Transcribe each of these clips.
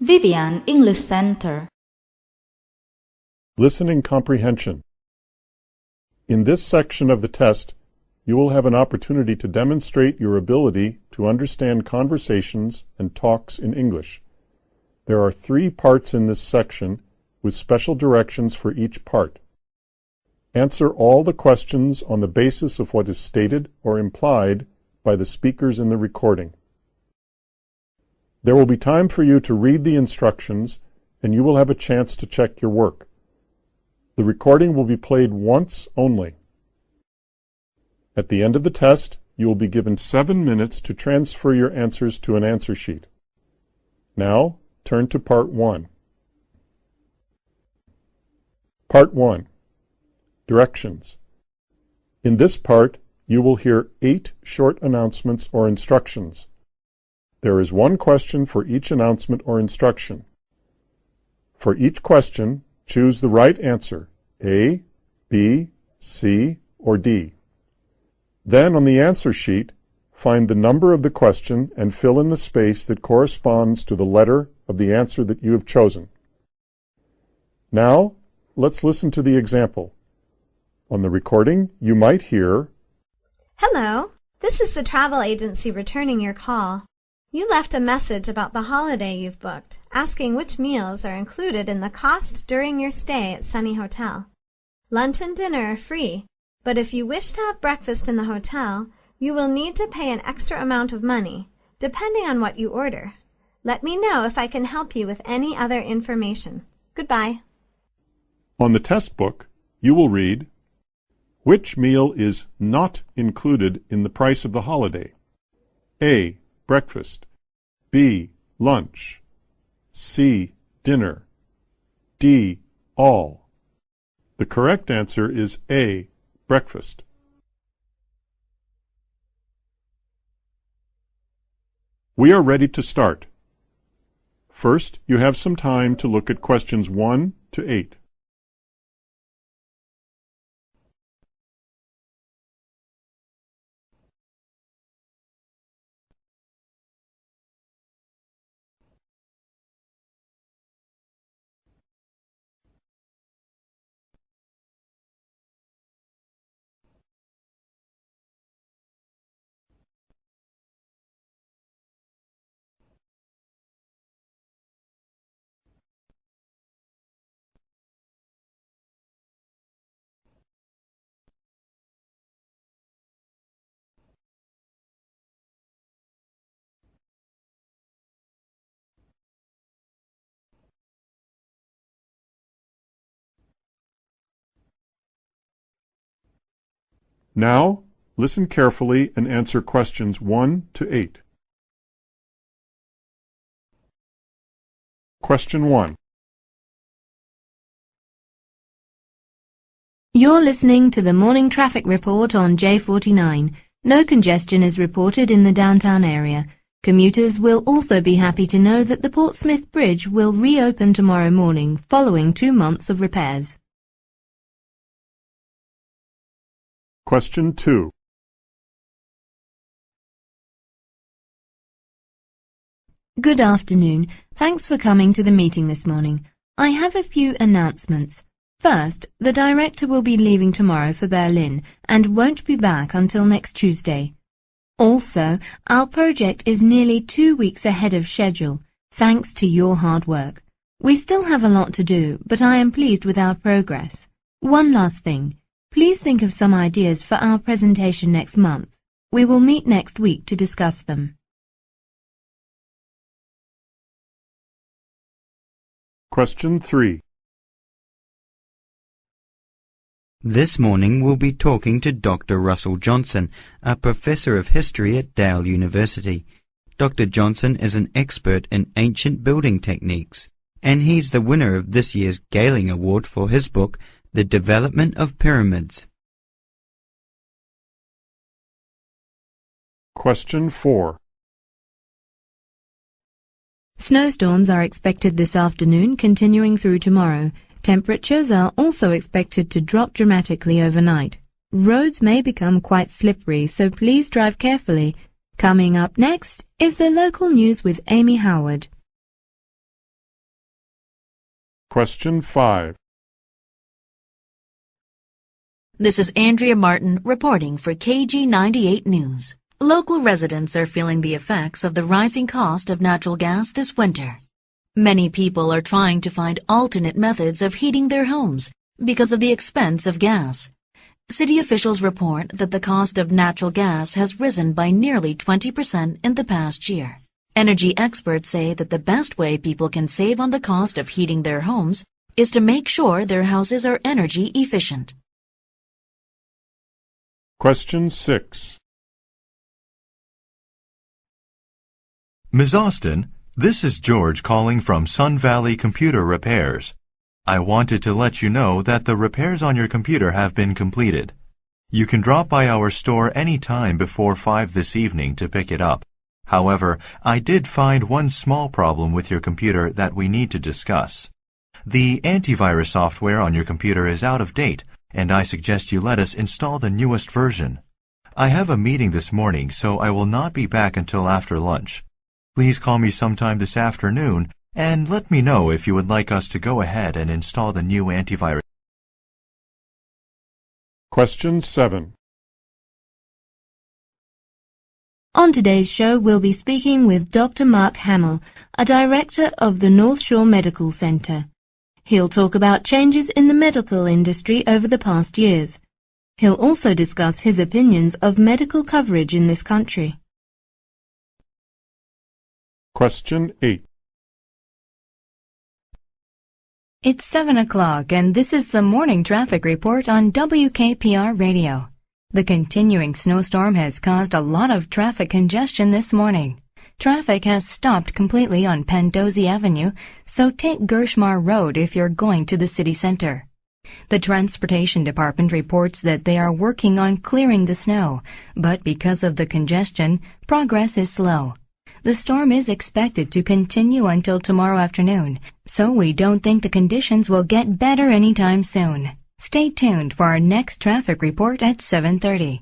Vivian English Center. Listening comprehension. In this section of the test, you will have an opportunity to demonstrate your ability to understand conversations and talks in English. There are 3 parts in this section with special directions for each part. Answer all the questions on the basis of what is stated or implied by the speakers in the recording. There will be time for you to read the instructions, and you will have a chance to check your work. The recording will be played once only. At the end of the test, you will be given 7 minutes to transfer your answers to an answer sheet. Now, turn to Part 1. Part 1. Directions. In this part, you will hear 8 short announcements or instructions. There is 1 question for each announcement or instruction. For each question, choose the right answer, A, B, C, or D. Then on the answer sheet, find the number of the question and fill in the space that corresponds to the letter of the answer that you have chosen. Now, let's listen to the example. On the recording, you might hear, "Hello, this is the travel agency returning your call. You left a message about the holiday you've booked, asking which meals are included in the cost during your stay at Sunny Hotel. Lunch and dinner are free, but if you wish to have breakfast in the hotel, you will need to pay an extra amount of money, depending on what you order. Let me know if I can help you with any other information. Goodbye." On the test book, you will read, which meal is not included in the price of the holiday? A. Breakfast. B. Lunch. C. Dinner. D. All. The correct answer is A. Breakfast. We are ready to start. First, you have some time to look at questions 1 to 8. Now, listen carefully and answer questions 1 to 8. Question 1. You're listening to the morning traffic report on J49. No congestion is reported in the downtown area. Commuters will also be happy to know that the Portsmouth Bridge will reopen tomorrow morning following 2 months of repairs. Question 2. Good afternoon. Thanks for coming to the meeting this morning. I have a few announcements. First, the director will be leaving tomorrow for Berlin and won't be back until next Tuesday. Also, our project is nearly 2 weeks ahead of schedule, thanks to your hard work. We still have a lot to do, but I am pleased with our progress. One last thing. Please think of some ideas for our presentation next month. We will meet next week to discuss them. Question 3. This morning we'll be talking to Dr. Russell Johnson, a professor of history at Dale University. Dr. Johnson is an expert in ancient building techniques, and he's the winner of this year's Gehling Award for his book, The Development of Pyramids. Question 4. Snowstorms are expected this afternoon, continuing through tomorrow. Temperatures are also expected to drop dramatically overnight. Roads may become quite slippery, so please drive carefully. Coming up next is the local news with Amy Howard. Question 5. This is Andrea Martin reporting for KG98 News. Local residents are feeling the effects of the rising cost of natural gas this winter. Many people are trying to find alternate methods of heating their homes because of the expense of gas. City officials report that the cost of natural gas has risen by nearly 20% in the past year. Energy experts say that the best way people can save on the cost of heating their homes is to make sure their houses are energy efficient. Question 6. Ms. Austin, this is George calling from Sun Valley Computer Repairs. I wanted to let you know that the repairs on your computer have been completed. You can drop by our store any time before 5 this evening to pick it up. However, I did find one small problem with your computer that we need to discuss. The antivirus software on your computer is out of date, and I suggest you let us install the newest version. I have a meeting this morning, so I will not be back until after lunch. Please call me sometime this afternoon and let me know if you would like us to go ahead and install the new antivirus. Question 7. On today's show, we'll be speaking with Dr. Mark Hamill, a director of the North Shore Medical Center. He'll talk about changes in the medical industry over the past years. He'll also discuss his opinions of medical coverage in this country. Question 8. It's 7 o'clock, and this is the morning traffic report on WKPR Radio. The continuing snowstorm has caused a lot of traffic congestion this morning. Traffic has stopped completely on Pandosy Avenue, so take Gershmar Road if you're going to the city center. The Transportation Department reports that they are working on clearing the snow, but because of the congestion, progress is slow. The storm is expected to continue until tomorrow afternoon, so we don't think the conditions will get better anytime soon. Stay tuned for our next traffic report at 7:30.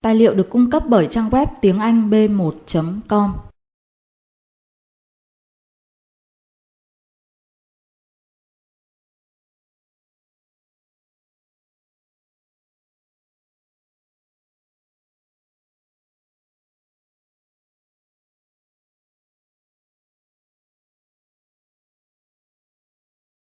Tài liệu được cung cấp bởi trang web tiếng Anh b1.com